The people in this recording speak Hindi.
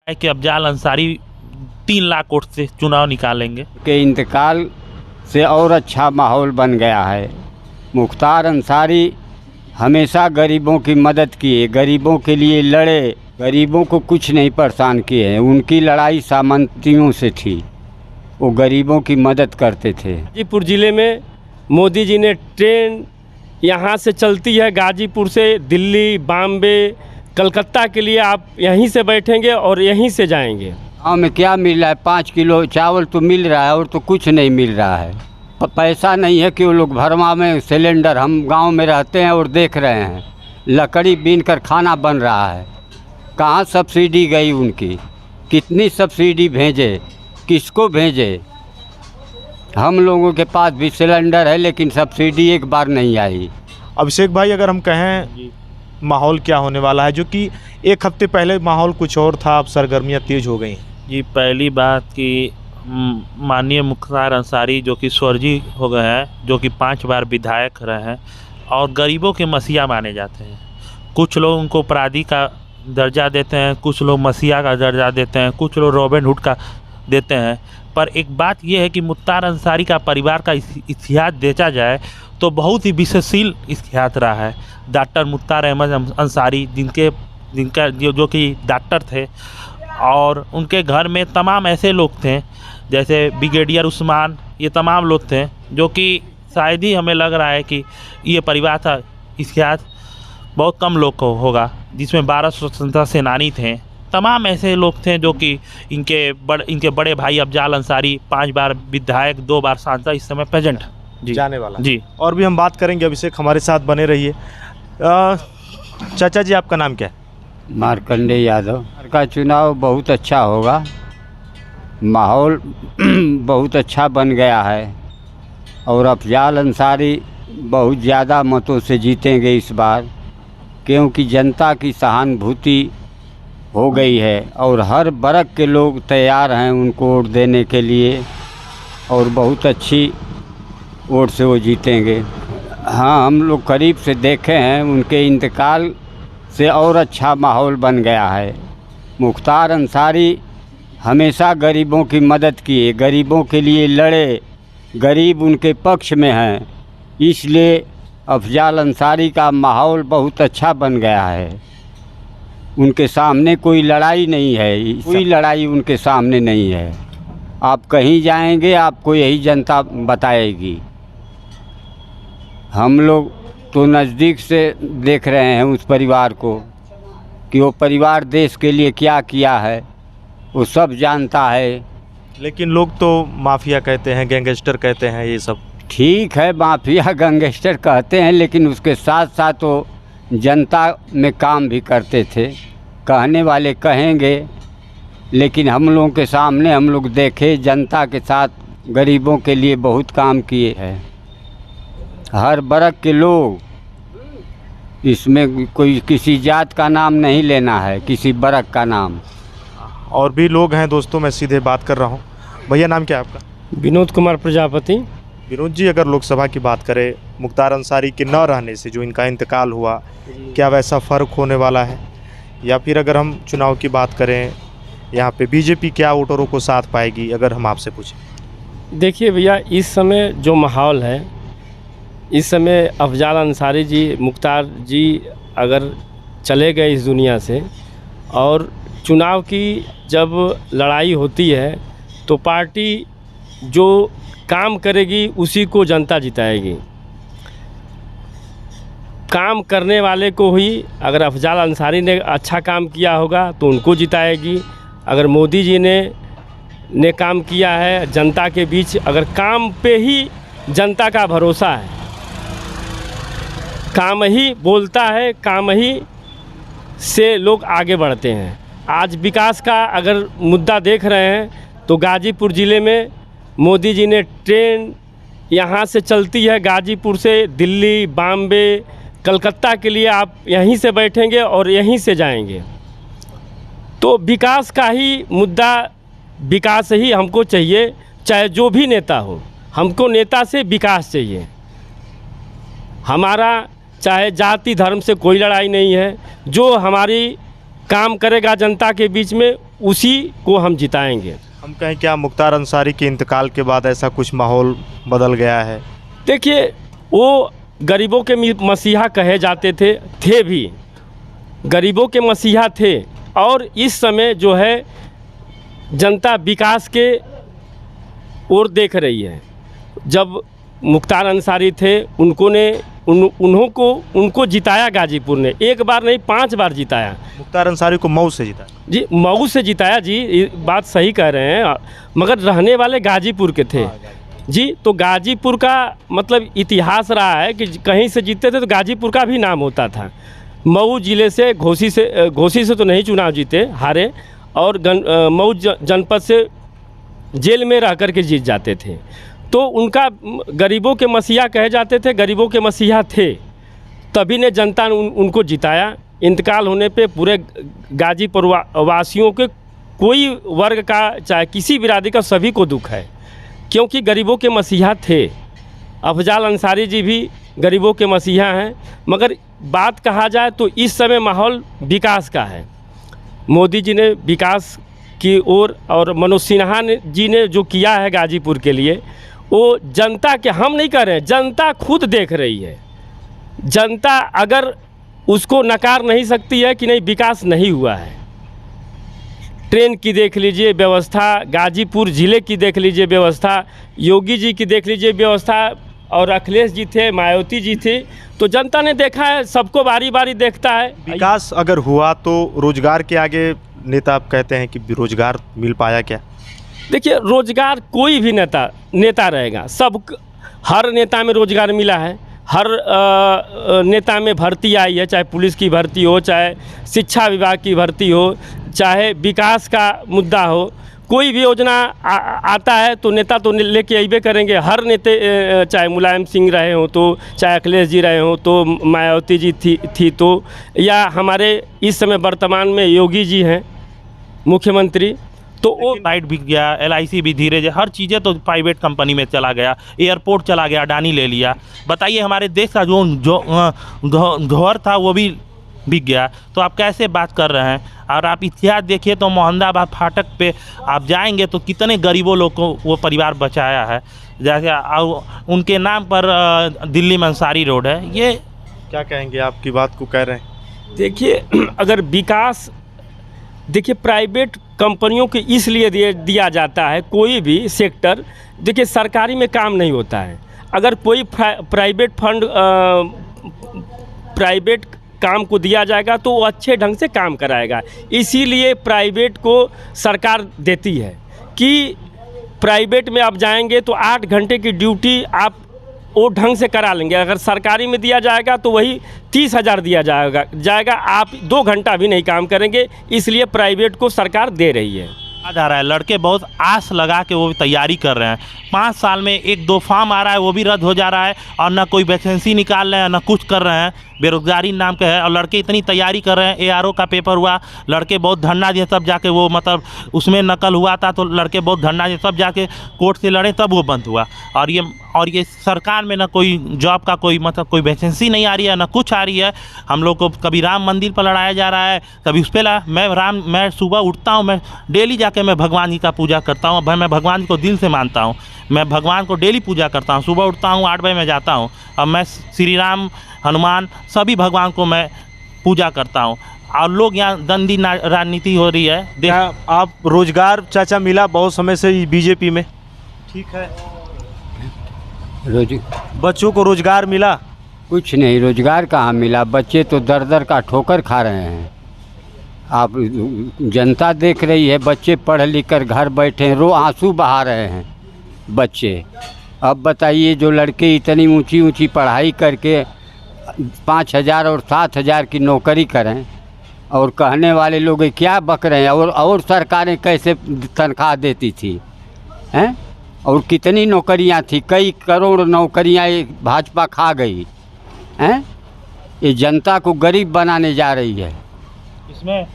है कि अफजाल अंसारी 3 लाख वोट से चुनाव निकालेंगे। के इंतकाल से और अच्छा माहौल बन गया है। मुख्तार अंसारी हमेशा गरीबों की मदद किए, गरीबों के लिए लड़े, गरीबों को कुछ नहीं परेशान किए हैं। उनकी लड़ाई सामंतियों से थी, वो गरीबों की मदद करते थे। गाजीपुर ज़िले में मोदी जी ने ट्रेन यहाँ से चलती है, गाजीपुर से दिल्ली, बॉम्बे, कलकत्ता के लिए आप यहीं से बैठेंगे और यहीं से जाएंगे। गाँव में क्या मिल रहा है? 5 किलो चावल तो मिल रहा है और तो कुछ नहीं मिल रहा है। पैसा नहीं है कि वो लोग भरमा में सिलेंडर, हम गांव में रहते हैं और देख रहे हैं लकड़ी बीन कर खाना बन रहा है। कहाँ सब्सिडी गई उनकी? कितनी सब्सिडी भेजे, किसको भेजे? हम लोगों के पास भी सिलेंडर है लेकिन सब्सिडी एक बार नहीं आई। अभिषेक भाई, अगर हम कहें माहौल क्या होने वाला है, जो कि एक हफ्ते पहले माहौल कुछ और था, अब सरगर्मियाँ तेज हो गई। जी, पहली बात कि माननीय मुख्तार अंसारी जो कि स्वर्गीय हो गए हैं, जो कि 5 बार विधायक रहे हैं और गरीबों के मसीहा माने जाते हैं। कुछ लोग उनको अपराधी का दर्जा देते हैं, कुछ लोग मसीहा का दर्जा देते हैं, कुछ लोग रॉबिन हुड का देते हैं। पर एक बात यह है कि मुख्तार अंसारी का परिवार का इतिहास देखा जाए तो बहुत ही विशेषशील इतिहास रहा है। डॉक्टर मुख्तार अहमद अंसारी जिनका जो कि डॉक्टर थे, और उनके घर में तमाम ऐसे लोग थे जैसे ब्रिगेडियर उस्मान, ये तमाम लोग थे जो कि शायद ही हमें लग रहा है कि ये परिवार था इतिहास बहुत कम लोग को होगा, जिसमें 12 स्वतंत्रता सेनानी थे। तमाम ऐसे लोग थे जो कि इनके बड़े भाई अफजाल अंसारी 5 बार विधायक, 2 बार सांसद, इस समय प्रेजेंट जी जाने वाला जी। और भी हम बात करेंगे। अभिषेक हमारे साथ बने रहिए। चाचा जी, आपका नाम क्या है? मार्कंडे यादव। का चुनाव बहुत अच्छा होगा, माहौल बहुत अच्छा बन गया है और अफजाल अंसारी बहुत ज़्यादा मतों से जीतेंगे इस बार, क्योंकि जनता की सहानुभूति हो गई है और हर वर्ग के लोग तैयार हैं उनको वोट देने के लिए और बहुत अच्छी वोट से वो जीतेंगे। हाँ, हम लोग करीब से देखे हैं, उनके इंतकाल से और अच्छा माहौल बन गया है। मुख्तार अंसारी हमेशा गरीबों की मदद किए, गरीबों के लिए लड़े, गरीब उनके पक्ष में हैं, इसलिए अफजाल अंसारी का माहौल बहुत अच्छा बन गया है। उनके सामने कोई लड़ाई नहीं है, कोई लड़ाई उनके सामने नहीं है। आप कहीं जाएंगे आपको यही जनता बताएगी। हम लोग तो नज़दीक से देख रहे हैं उस परिवार को कि वो परिवार देश के लिए क्या किया है, वो सब जानता है। लेकिन लोग तो माफिया कहते हैं, गैंगस्टर कहते हैं, ये सब ठीक है, माफिया गैंगस्टर कहते हैं, लेकिन उसके साथ साथ वो जनता में काम भी करते थे। कहने वाले कहेंगे, लेकिन हम लोगों के सामने हम लोग देखे, जनता के साथ गरीबों के लिए बहुत काम किए हैं। हर वर्ग के लोग, इसमें कोई किसी जात का नाम नहीं लेना है, किसी वर्ग का नाम। और भी लोग हैं दोस्तों, मैं सीधे बात कर रहा हूँ। भैया, नाम क्या है आपका? विनोद कुमार प्रजापति। विनोद जी, अगर लोकसभा की बात करें, मुख्तार अंसारी के न रहने से जो इनका इंतकाल हुआ, क्या वैसा फ़र्क होने वाला है? या फिर अगर हम चुनाव की बात करें, यहाँ पे बीजेपी क्या वोटरों को साथ पाएगी, अगर हम आपसे पूछें? देखिए भैया, इस समय जो माहौल है, इस समय अफजाल अंसारी जी, मुख्तार जी अगर चले गए इस दुनिया से, और चुनाव की जब लड़ाई होती है तो पार्टी जो काम करेगी उसी को जनता जिताएगी। काम करने वाले को ही, अगर अफजाल अंसारी ने अच्छा काम किया होगा तो उनको जिताएगी। अगर मोदी जी ने काम किया है जनता के बीच, अगर काम पे ही जनता का भरोसा है, काम ही बोलता है, काम ही से लोग आगे बढ़ते हैं। आज विकास का अगर मुद्दा देख रहे हैं तो गाजीपुर ज़िले में मोदी जी ने ट्रेन यहाँ से चलती है, गाजीपुर से दिल्ली, बॉम्बे, कलकत्ता के लिए आप यहीं से बैठेंगे और यहीं से जाएंगे। तो विकास का ही मुद्दा, विकास ही हमको चाहिए, चाहे जो भी नेता हो। हमको नेता से विकास चाहिए। हमारा चाहे जाति धर्म से कोई लड़ाई नहीं है। जो हमारी काम करेगा जनता के बीच में, उसी को हम जिताएंगे। हम कहें क्या मुख्तार अंसारी के इंतकाल के बाद ऐसा कुछ माहौल बदल गया है? देखिए, वो गरीबों के मसीहा कहे जाते थे भी, गरीबों के मसीहा थे। और इस समय जो है जनता विकास के ओर देख रही है। जब मुख्तार अंसारी थे, उनको जिताया गाजीपुर ने, एक बार नहीं 5 बार जिताया। मुख्तार अंसारी को मऊ से जिताया जी, मऊ से जिताया जी, ये बात सही कह रहे हैं, मगर रहने वाले गाजीपुर के थे जी। तो गाजीपुर का मतलब इतिहास रहा है कि कहीं से जीतते थे तो गाजीपुर का भी नाम होता था। मऊ जिले से घोसी से तो नहीं चुनाव जीते, हारे, और मऊ जनपद से जेल में रह कर के जीत जाते थे। तो उनका गरीबों के मसीहा कहे जाते थे, गरीबों के मसीहा थे, तभी ने जनता ने उनको जिताया। इंतकाल होने पे पूरे गाजीपुर वासियों के कोई वर्ग का, चाहे किसी बिरादरी का, सभी को दुख है, क्योंकि गरीबों के मसीहा थे। अफजाल अंसारी जी भी गरीबों के मसीहा हैं। मगर बात कहा जाए तो इस समय माहौल विकास का है। मोदी जी ने विकास की ओर, और मनोज सिन्हा जी ने जो किया है गाजीपुर के लिए, वो जनता के, हम नहीं कर रहे हैं, जनता खुद देख रही है। जनता अगर उसको नकार नहीं सकती है कि नहीं विकास नहीं हुआ है। ट्रेन की देख लीजिए व्यवस्था, गाजीपुर ज़िले की देख लीजिए व्यवस्था, योगी जी की देख लीजिए व्यवस्था, और अखिलेश जी थे, मायावती जी थे, तो जनता ने देखा है, सबको बारी बारी देखता है। विकास अगर हुआ तो रोजगार के आगे नेता आप कहते हैं कि रोजगार मिल पाया क्या? देखिए, रोजगार कोई भी नेता रहेगा, हर नेता में रोजगार मिला है। हर नेता में भर्ती आई है, चाहे पुलिस की भर्ती हो, चाहे शिक्षा विभाग की भर्ती हो, चाहे विकास का मुद्दा हो, कोई भी योजना आता है तो नेता तो लेके अइबे करेंगे। हर नेते, चाहे मुलायम सिंह रहे हो, तो चाहे अखिलेश जी रहे हो, तो मायावती जी थी तो, या हमारे इस समय वर्तमान में योगी जी हैं मुख्यमंत्री, तो वो लाइट बिक गया, LIC भी धीरे, हर चीज़ें तो प्राइवेट कंपनी में चला गया, एयरपोर्ट चला गया, अडानी ले लिया। बताइए, हमारे देश का जो घर था वो भी बिक गया। तो आप कैसे बात कर रहे हैं? और आप इतिहास देखिए तो मोहम्मदाबाद फाटक पे आप जाएंगे तो कितने गरीबों लोग को वो परिवार बचाया है। जैसे उनके नाम पर दिल्ली में अंसारी रोड है। ये क्या कहेंगे, आपकी बात को कह रहे हैं? देखिए, अगर विकास, देखिए प्राइवेट कंपनियों को इसलिए दिया जाता है, कोई भी सेक्टर, देखिए सरकारी में काम नहीं होता है। अगर कोई प्राइवेट फंड प्राइवेट काम को दिया जाएगा तो वो अच्छे ढंग से काम कराएगा। इसीलिए प्राइवेट को सरकार देती है कि प्राइवेट में आप जाएंगे तो 8 घंटे की ड्यूटी आप वो ढंग से करा लेंगे। अगर सरकारी में दिया जाएगा तो वही 30,000 दिया जाएगा, आप 2 घंटा भी नहीं काम करेंगे। इसलिए प्राइवेट को सरकार दे रही है। जा रहा है, लड़के बहुत आस लगा के वो तैयारी कर रहे हैं। 5 साल में 1-2 फॉर्म आ रहा है, वो भी रद्द हो जा रहा है, और ना कोई वैकेंसी निकाल रहे हैं, ना कुछ कर रहे हैं, बेरोजगारी नाम का है। और लड़के इतनी तैयारी कर रहे हैं, ARO का पेपर हुआ, लड़के बहुत धरना दिए, तब जाके वो मतलब उसमें नकल हुआ था, तो लड़के बहुत धरना दिए, तब जाके कोर्ट से लड़े, तब वो बंद हुआ। और ये सरकार में ना कोई जॉब का कोई मतलब कोई वैकेंसी नहीं आ रही है, ना कुछ आ रही है। हम लोग को कभी राम मंदिर पर लड़ाया जा रहा है, कभी उस पर मैं सुबह उठता हूँ, मैं डेली जाके मैं भगवान जी का पूजा करता हूँ। मैं भगवान जी को दिल से मानता हूँ, मैं भगवान को डेली पूजा करता हूँ। सुबह उठता हूँ 8 बजे मैं जाता हूँ, और मैं श्री राम, हनुमान, सभी भगवान को मैं पूजा करता हूँ। और लोग यहाँ दंडी राजनीति हो रही है। क्या आप रोजगार चाचा मिला बहुत समय से बीजेपी में? ठीक है, बच्चों को रोजगार मिला? कुछ नहीं, रोजगार कहाँ मिला, बच्चे तो दर दर का ठोकर खा रहे हैं। आप जनता देख रही है, बच्चे पढ़ लिख कर घर बैठे हैं, आंसू बहा रहे हैं बच्चे। अब बताइए, जो लड़के इतनी ऊंची ऊंची पढ़ाई करके 5,000 और 7,000 की नौकरी करें, और कहने वाले लोग क्या बक रहे हैं। और सरकारें कैसे तनख्वाह देती थी हैं, और कितनी नौकरियां थी, कई करोड़ नौकरियां भाजपा खा गई हैं। ये जनता को गरीब बनाने जा रही है। इसमें